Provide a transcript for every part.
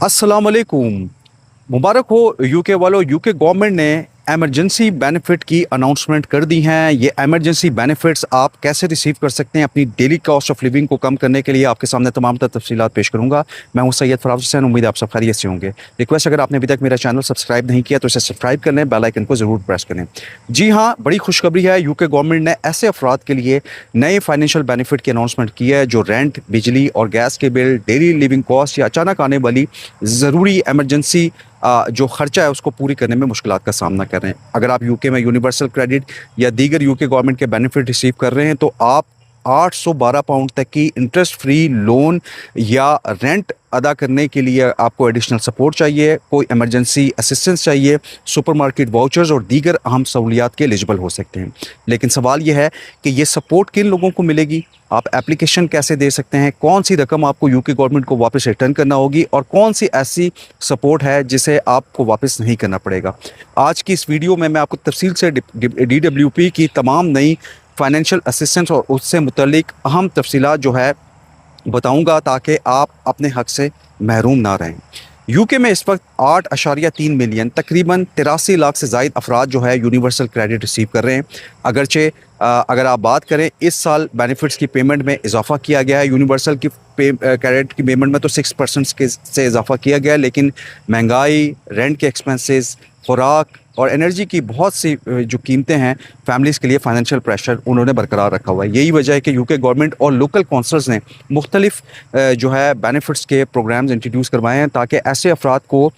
अस्सलाम वालेकुम। मुबारक हो यूके वालों। यूके गवर्नमेंट ने एमरजेंसी बेनिफिट की अनाउंसमेंट कर दी हैं। ये एमरजेंसी बेनिफिट्स आप कैसे रिसीव कर सकते हैं अपनी डेली कॉस्ट ऑफ लिविंग को कम करने के लिए आपके सामने तमाम तर तफसीलात पेश करूंगा। मैं हूं सैयद फराज हुसैन। उम्मीद है आप सब खैरियत से होंगे। रिक्वेस्ट, अगर आपने अभी तक मेरा चैनल सब्सक्राइब नहीं किया तो इसे सब्सक्राइब कर लें, बेल आइकन को ज़रूर प्रेस करें। जी हाँ, बड़ी खुशखबरी है। यूके गवर्नमेंट ने ऐसे अफराद के लिए नए फाइनेंशियल बेनिफिट की अनाउंसमेंट की है जो रेंट, बिजली और गैस के बिल, डेली लिविंग कॉस्ट या अचानक आने वाली ज़रूरी एमरजेंसी जो खर्चा है उसको पूरी करने में मुश्किलात का सामना कर रहे हैं। अगर आप यूके में यूनिवर्सल क्रेडिट या दीगर यूके गवर्नमेंट के बेनिफिट रिसीव कर रहे हैं तो आप 812 पाउंड तक की इंटरेस्ट फ्री लोन या रेंट अदा करने के लिए आपको एडिशनल सपोर्ट चाहिए, कोई इमरजेंसी असिस्टेंस चाहिए, सुपरमार्केट वाउचर्स और दीगर अहम सहूलियात के एलिजिबल हो सकते हैं। लेकिन सवाल यह है कि ये सपोर्ट किन लोगों को मिलेगी, आप एप्लीकेशन कैसे दे सकते हैं, कौन सी रकम आपको यूके गवर्नमेंट को वापस रिटर्न करना होगी और कौन सी ऐसी सपोर्ट है जिसे आपको वापस नहीं करना पड़ेगा। आज की इस वीडियो में मैं आपको तफसील से DWP की तमाम नई फाइनेंशियल असिस्टेंस और उससे मुतल्लिक अहम तफसीलात जो है बताऊंगा ताकि आप अपने हक से महरूम ना रहें। यूके में इस वक्त 8.3 मिलियन तकरीबन 83 लाख से ज़ायद अफराद जो है यूनिवर्सल क्रेडिट रिसीव कर रहे हैं। अगरचे अगर आप बात करें इस साल बेनिफिट्स की पेमेंट में इजाफा किया गया है। यूनिवर्सल की क्रेडिट की पेमेंट में तो 6% से इजाफा किया गया है, लेकिन महंगाई, रेंट के एक्सपेंसेस, खुराक और एनर्जी की बहुत सी जो कीमतें हैं फैमिलीज़ के लिए फाइनेंशियल प्रेशर उन्होंने बरकरार रखा हुआ है। यही वजह है कि यूके गवर्नमेंट और लोकल कौंसल्स ने मुख्तलिफ जो है बेनिफिट्स के प्रोग्राम्स इंट्रोड्यूस करवाए हैं ताकि ऐसे अफराद को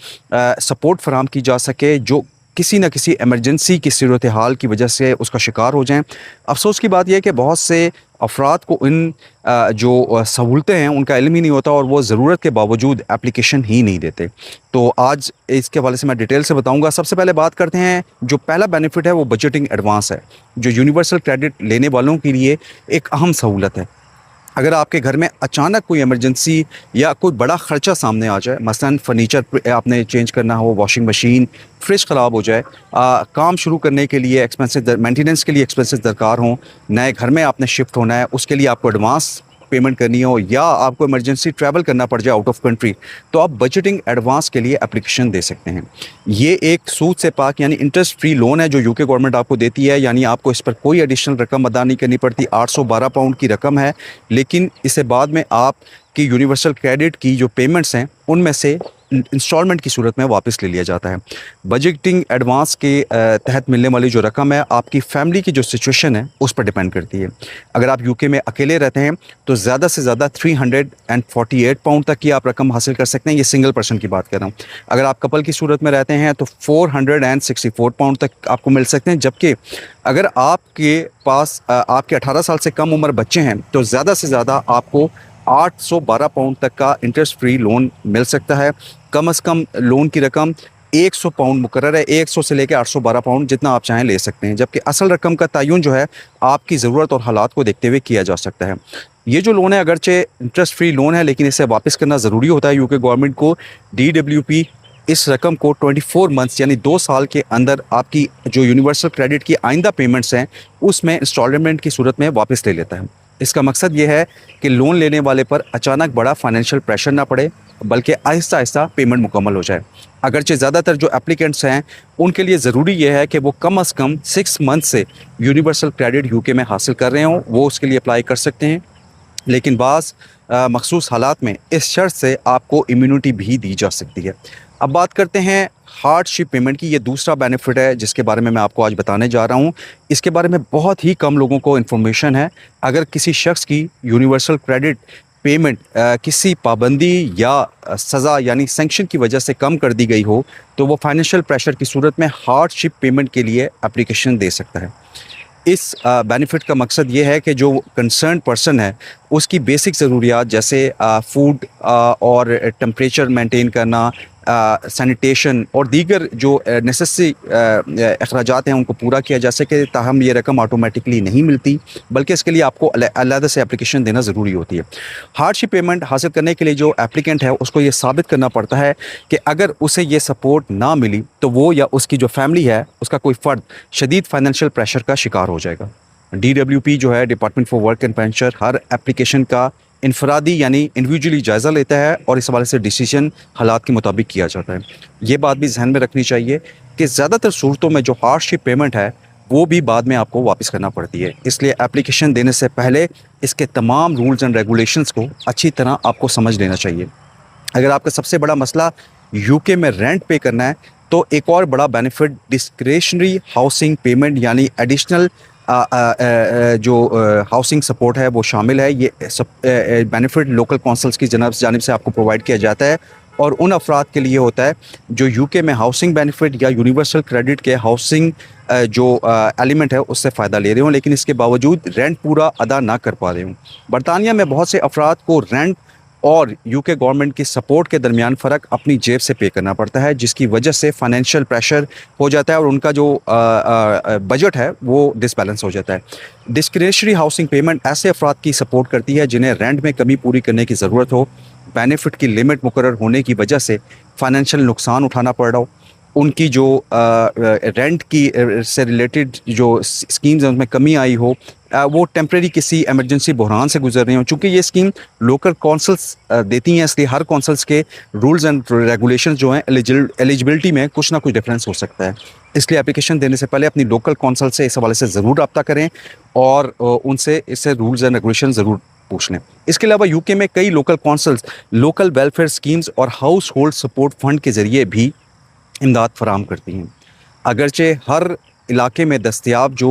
सपोर्ट फराहम की जा सके जो किसी न किसी एमरजेंसी की सूरत हाल की वजह से उसका शिकार हो जाएं। अफसोस की बात यह है कि बहुत से अफराद को इन जो सहूलतें हैं उनका इल्म ही नहीं होता और वो ज़रूरत के बावजूद एप्लीकेशन ही नहीं देते। तो आज इसके हवाले से मैं डिटेल से बताऊंगा। सबसे पहले बात करते हैं, जो पहला बेनिफिट है वो बजटिंग एडवांस है, जो यूनिवर्सल क्रेडिट लेने वालों के लिए एक अहम सहूलत है। अगर आपके घर में अचानक कोई इमरजेंसी या कोई बड़ा ख़र्चा सामने आ जाए, मसलन फ़र्नीचर आपने चेंज करना हो, वॉशिंग मशीन, फ्रिज ख़राब हो जाए, काम शुरू करने के लिए एक्सपेंसेस, मेंटेनेंस के लिए एक्सपेंसेस दरकार हों, नए घर में आपने शिफ्ट होना है, उसके लिए आपको एडवांस पेमेंट करनी हो या आपको इमरजेंसी ट्रैवल करना पड़ जाए आउट ऑफ कंट्री, तो आप बजटिंग एडवांस के लिए एप्लीकेशन दे सकते हैं। ये एक सूद से पाक यानी इंटरेस्ट फ्री लोन है जो यूके गवर्नमेंट आपको देती है, यानी आपको इस पर कोई एडिशनल रकम अदा नहीं करनी पड़ती। 812 पाउंड की रकम है, लेकिन इसे बाद में आपकी यूनिवर्सल क्रेडिट की जो पेमेंट्स हैं उनमें से इंस्टॉलमेंट की सूरत में वापस ले लिया जाता है। बजटिंग एडवांस के तहत मिलने वाली जो रकम है आपकी फैमिली की जो सिचुएशन है उस पर डिपेंड करती है। अगर आप यूके में अकेले रहते हैं तो ज़्यादा से ज़्यादा 348 पाउंड तक की आप रकम हासिल कर सकते हैं। ये सिंगल पर्सन की बात कर रहा हूँ। अगर आप कपल की सूरत में रहते हैं तो 464 पाउंड तक आपको मिल सकते हैं, जबकि अगर आपके पास आपके 18 साल से कम उम्र बच्चे हैं तो ज़्यादा से ज़्यादा आपको 812 पाउंड तक का इंटरेस्ट फ्री लोन मिल सकता है। कम से कम लोन की रकम 100 पाउंड मुकर्रर है। 100 से लेकर 812 पाउंड जितना आप चाहें ले सकते हैं, जबकि असल रकम का तयन जो है आपकी ज़रूरत और हालात को देखते हुए किया जा सकता है। ये जो लोन है अगरचे इंटरेस्ट फ्री लोन है, लेकिन इसे वापस करना ज़रूरी होता है। यूके गवर्नमेंट को DWP इस रकम को 24 मंथ्स यानी 2 साल के अंदर आपकी जो यूनिवर्सल क्रेडिट की आइंदा पेमेंट्स हैं उसमें इंस्टॉलमेंट की सूरत में वापस ले लेता है। इसका मकसद ये है कि लोन लेने वाले पर अचानक बड़ा फाइनेंशियल प्रेशर ना पड़े, बल्कि आहिस्ता आहिस्ता पेमेंट मुकम्मल हो जाए। अगरचे ज़्यादातर जो एप्लीकेंट्स हैं उनके लिए ज़रूरी यह है कि वो कम से कम 6 मंथ से यूनिवर्सल क्रेडिट यूके में हासिल कर रहे हों, वो उसके लिए अप्लाई कर सकते हैं। लेकिन बाज़ मखसूस हालात में इस शर्त से आपको इम्यूनिटी भी दी जा सकती है। अब बात करते हैं हार्डशिप पेमेंट की। ये दूसरा बेनिफिट है जिसके बारे में मैं आपको आज बताने जा रहा हूँ। इसके बारे में बहुत ही कम लोगों को इन्फॉर्मेशन है। अगर किसी शख्स की यूनिवर्सल क्रेडिट पेमेंट किसी पाबंदी या सज़ा यानी सेंक्शन की वजह से कम कर दी गई हो तो वो फाइनेंशियल प्रेशर की सूरत में हार्डशिप पेमेंट के लिए एप्लीकेशन दे सकता है। इस बेनिफिट का मकसद ये है कि जो कंसर्न पर्सन है उसकी बेसिक ज़रूरियात जैसे फूड और टेम्परेचर मेंटेन करना, सैनिटेशन और दीगर जो नेसेसरी अखराजात हैं उनको पूरा किया जा सके। ताहम ये रकम ऑटोमेटिकली नहीं मिलती, बल्कि इसके लिए आपको अलग से एप्लीकेशन देना ज़रूरी होती है। हार्डशिप पेमेंट हासिल करने के लिए जो एप्लीकेंट है उसको ये साबित करना पड़ता है कि अगर उसे ये सपोर्ट ना मिली तो वो या उसकी जो फैमिली है उसका कोई फ़र्द शदीद फाइनेंशियल प्रेशर का शिकार हो जाएगा। DWP जो है department for work and pension her application का इनफरादी यानी इंडिविजुअली जायज़ा लेता है और इस हवाले से डिसीजन हालात के मुताबिक किया जाता है। ये बात भी जहन में रखनी चाहिए कि ज़्यादातर सूरतों में जो हार्डशिप पेमेंट है वो भी बाद में आपको वापस करना पड़ती है। इसलिए एप्लीकेशन देने से पहले इसके तमाम रूल्स एंड रेगुलेशंस को अच्छी तरह आपको समझ लेना चाहिए। अगर आपका सबसे बड़ा मसला यूके में रेंट पे करना है तो एक और बड़ा बेनिफिट डिस्क्रेशनरी हाउसिंग पेमेंट यानी एडिशनल जो हाउसिंग सपोर्ट है वो शामिल है। ये बेनिफिट लोकल कौंसल्स की जानिब से आपको प्रोवाइड किया जाता है और उन अफराद के लिए होता है जो यूके में हाउसिंग बेनिफिट या यूनिवर्सल क्रेडिट के हाउसिंग जो एलिमेंट है उससे फ़ायदा ले रहे हों लेकिन इसके बावजूद रेंट पूरा अदा ना कर पा रहे हों। बरतानिया में बहुत से अफराद को रेंट और यूके गवर्नमेंट की सपोर्ट के दरमियान फ़र्क अपनी जेब से पे करना पड़ता है, जिसकी वजह से फाइनेंशियल प्रेशर हो जाता है और उनका जो बजट है वो डिसबैलेंस हो जाता है। डिस्क्रिशनरी हाउसिंग पेमेंट ऐसे अफराद की सपोर्ट करती है जिन्हें रेंट में कमी पूरी करने की ज़रूरत हो, बेनिफिट की लिमिट मुकर्रर होने की वजह से फाइनेंशियल नुकसान उठाना पड़ रहा हो, उनकी जो रेंट की से रिलेटेड जो स्कीम्स हैं उनमें कमी आई हो, वो टेम्प्रेरी किसी एमरजेंसी बहरान से गुजर रहे हों। चूँकि ये स्कीम लोकल कौंसल्स देती हैं इसलिए हर कौंसल्स के रूल्स एंड रेगुलेशंस जो हैं एलिजिबिलिटी में कुछ ना कुछ डिफरेंस हो सकता है। इसलिए एप्लीकेशन देने से पहले अपनी लोकल कौंसल से इस हवाले से ज़रूर रब्ता करें और उनसे इससे रूल्स एंड रेगुलेशन ज़रूर पूछ लें। इसके अलावा यूके में कई local councils local welfare schemes और हाउस होल्ड सपोर्ट फंड के ज़रिए भी इमदाद फराहम करती हैं। अगरचे हर इलाके में दस्तयाब जो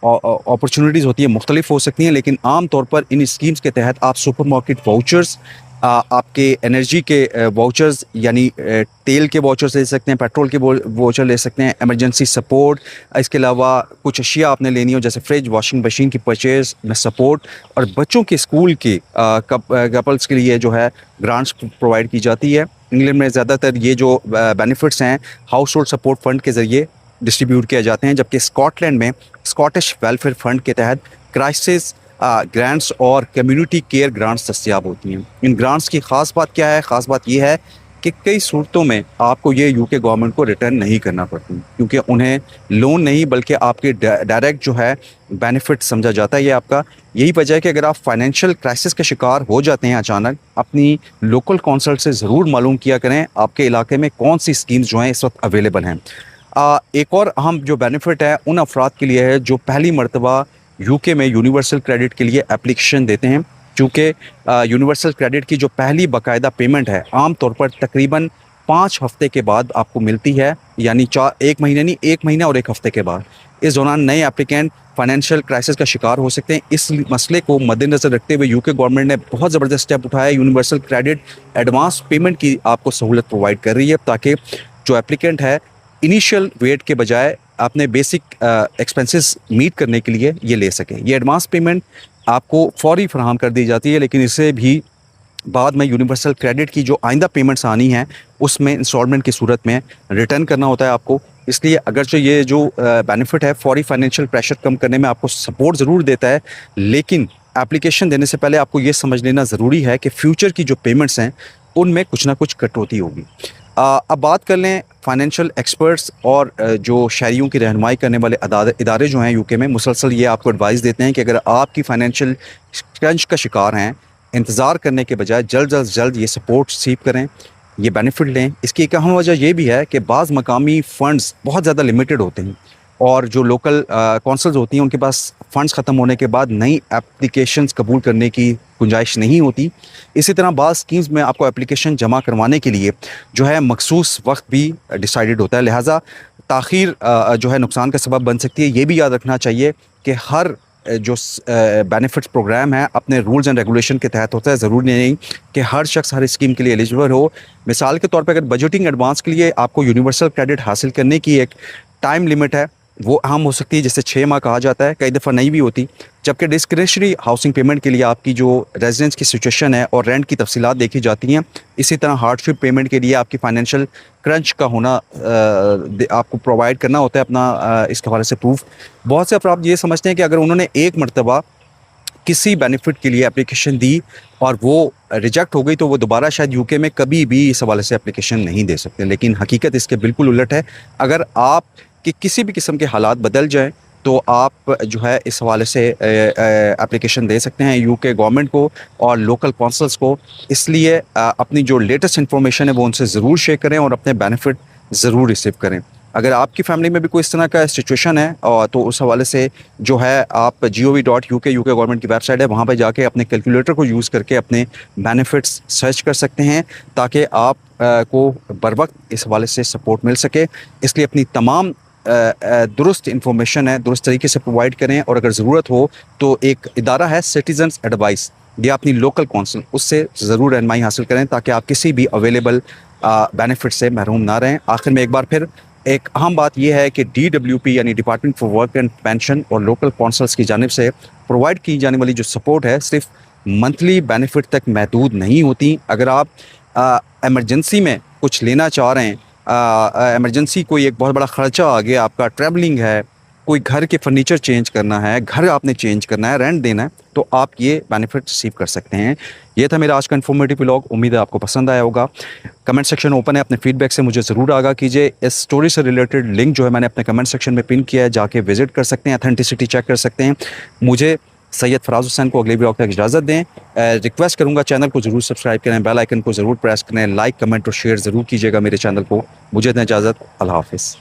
अपॉर्चुनिटीज़ होती हैं मुख्तलिफ हो सकती हैं लेकिन आम तौर पर इन स्कीम्स के तहत आप सुपरमार्केट वाउचर्स, आपके एनर्जी के वाउचर्स यानी तेल के वाउचर्स ले सकते हैं, पेट्रोल के वाउचर ले सकते हैं, एमरजेंसी सपोर्ट, इसके अलावा कुछ अशिया आपने लेनी हो जैसे फ्रिज, वॉशिंग मशीन की परचेज़ में सपोर्ट और बच्चों के स्कूल के कपल्स के लिए जो है ग्रांट्स प्रोवाइड की जाती है। इंग्लैंड में ज़्यादातर ये जो बेनिफिट्स हैं हाउस होल्ड सपोर्ट फंड के ज़रिए डिस्ट्रीब्यूट किए जाते हैं, जबकि स्कॉटलैंड में स्कॉटिश वेलफेयर फंड के तहत क्राइसिस ग्रांट्स और कम्युनिटी केयर ग्रांट्स दस्तियाब होती हैं। इन ग्रांट्स की ख़ास बात क्या है? ख़ास बात यह है कि कई सूरतों में आपको ये यूके गवर्नमेंट को रिटर्न नहीं करना पड़ती क्योंकि उन्हें लोन नहीं बल्कि आपके डायरेक्ट जो है बेनिफिट समझा जाता है ये आपका। यही वजह है कि अगर आप फाइनेंशियल क्राइसिस के शिकार हो जाते हैं अचानक, अपनी लोकल कौंसल से ज़रूर मालूम किया करें आपके इलाके में कौन सी स्कीम्स जो हैं इस वक्त अवेलेबल हैं। एक और अहम जो बेनिफिट है उन अफराद के लिए है जो पहली मरतबा यूके में यूनिवर्सल क्रेडिट के लिए एप्लीकेशन देते हैं। चूँकि यूनिवर्सल क्रेडिट की जो पहली बाकायदा पेमेंट है आम तौर पर तकरीबन 5 हफ्ते के बाद आपको मिलती है, यानी 1 महीने नहीं, 1 महीना और 1 हफ्ते के बाद। इस दौरान नए एप्लीकेंट फाइनेंशियल क्राइसिस का शिकार हो सकते हैं। इस मसले को मद्देनज़र रखते हुए यूके गवर्नमेंट ने बहुत ज़बरदस्त स्टेप उठाया। यूनिवर्सल क्रेडिट एडवांस पेमेंट की आपको सहूलत प्रोवाइड कर रही है ताकि जो एप्लीकेंट है इनिशियल वेट के बजाय अपने बेसिक एक्सपेंसेस मीट करने के लिए ये ले सकें। ये एडवांस पेमेंट आपको फौरी फराहम कर दी जाती है लेकिन इसे भी बाद में यूनिवर्सल क्रेडिट की जो आइंदा पेमेंट्स आनी हैं उसमें इंस्टॉलमेंट की सूरत में रिटर्न करना होता है आपको। इसलिए अगरचे ये जो बेनिफिट है फौरी फाइनेंशियल प्रेशर कम करने में आपको सपोर्ट ज़रूर देता है, लेकिन एप्लीकेशन देने से पहले आपको ये समझ लेना ज़रूरी है कि फ्यूचर की जो पेमेंट्स हैं उनमें कुछ ना कुछ कटौती होगी। अब बात कर लें फाइनेंशियल एक्सपर्ट्स और जो शहरियों की रहनुमाई करने वाले इदारे जो हैं यूके में, मुसलसल ये आपको एडवाइस देते हैं कि अगर आपकी फाइनेंशियल क्रंच का शिकार हैं, इंतज़ार करने के बजाय जल्द अज जल्द ये सपोर्ट रिसीव करें, ये बेनिफिट लें। इसकी एक अहम वजह ये भी है कि बाज़ मकामी फ़ंड्स बहुत ज़्यादा लिमिटेड होते हैं और जो लोकल कौंसल्स होती हैं उनके पास फ़ंड्स ख़त्म होने के बाद नई एप्लीकेशंस कबूल करने की गुंजाइश नहीं होती। इसी तरह बाज़ स्कीम्स में आपको एप्लीकेशन जमा करवाने के लिए जो है मखसूस वक्त भी डिसाइडेड होता है, लिहाजा ताख़ीर जो है नुकसान का सबब बन सकती है। ये भी याद रखना चाहिए कि हर जो बेनिफिट्स प्रोग्राम है अपने रूल्स एंड रेगुलेशन के तहत होता है। ज़रूरी नहीं कि हर शख्स हर स्कीम के लिए एलिजिबल हो। मिसाल के तौर पर अगर बजटिंग एडवांस के लिए आपको यूनिवर्सल क्रेडिट हासिल करने की एक टाइम लिमिट है वो अहम हो सकती है, जिसे 6 माह कहा जाता है, कई दफ़ा नहीं भी होती। जबकि डिस्क्रिशनरी हाउसिंग पेमेंट के लिए आपकी जो रेजिडेंस की सिचुएशन है और रेंट की तफसीलात देखी जाती हैं। इसी तरह हार्डशिप पेमेंट के लिए आपकी फाइनेंशियल क्रंच का होना आपको प्रोवाइड करना होता है अपना इसके हवाले से प्रूफ। बहुत से अफराद ये समझते हैं कि अगर उन्होंने एक मरतबा किसी बेनिफिट के लिए एप्लीकेशन दी और वो रिजेक्ट हो गई तो वो दोबारा शायद यूके में कभी भी इस हवाले से एप्लीकेशन नहीं दे सकते, लेकिन हकीकत इसके बिल्कुल उलट है। अगर आप कि किसी भी किस्म के हालात बदल जाएं तो आप जो है इस हवाले से एप्लीकेशन दे सकते हैं यूके गवर्नमेंट को और लोकल कौंसल्स को। इसलिए अपनी जो लेटेस्ट इन्फॉर्मेशन है वो उनसे ज़रूर शेयर करें और अपने बेनिफिट ज़रूर रिसीव करें। अगर आपकी फैमिली में भी कोई इस तरह का सिचुएशन है और तो उस हवाले से जो है आप gov.uk यूके गवर्नमेंट की वेबसाइट है वहाँ पर जाके अपने कैलकुलेटर को यूज़ करके अपने बेनिफिट्स सर्च कर सकते हैं ताकि आप को बर वक्त इस हवाले से सपोर्ट मिल सके। इसलिए अपनी तमाम दुरुस्त इन्फॉर्मेशन है दुरुस्त तरीके से प्रोवाइड करें और अगर ज़रूरत हो तो एक इदारा है सिटीजन्स एडवाइस या अपनी लोकल कौंसिल उससे ज़रूर रहनुमाई हासिल करें ताकि आप किसी भी अवेलेबल बेनिफिट से महरूम ना रहें। आखिर में एक बार फिर एक अहम बात यह है कि DWP यानी department for work and pension और लोकल कौंसल्स की जानिब से प्रोवाइड की जाने वाली जो सपोर्ट है सिर्फ मंथली बेनिफिट तक महदूद नहीं होती। अगर आप एमरजेंसी में कुछ लेना चाह रहे हैं, एमरजेंसी कोई एक बहुत बड़ा ख़र्चा आ गया, आपका ट्रैवलिंग है, कोई घर के फर्नीचर चेंज करना है, घर आपने चेंज करना है, रेंट देना है, तो आप ये बेनिफिट रिसीव कर सकते हैं। ये था मेरा आज का इन्फॉर्मेटिव व्लॉग। उम्मीद है आपको पसंद आया होगा। कमेंट सेक्शन ओपन है, अपने फीडबैक से मुझे ज़रूर आगाह कीजिए। इस स्टोरी से रिलेटेड लिंक जो है मैंने अपने कमेंट सेक्शन में पिन किया है, जाके विजिट कर सकते हैं, अथेंटिसिटी चेक कर सकते हैं। मुझे सैयद फराज हुसैन को अगले व्लॉग तक इजाज़त दें। रिक्वेस्ट करूंगा चैनल को ज़रूर सब्सक्राइब करें, बेल आइकन को ज़रूर प्रेस करें, लाइक कमेंट और शेयर ज़रूर कीजिएगा मेरे चैनल को। मुझे दें इजाज़त, अल्लाह हाफिज़।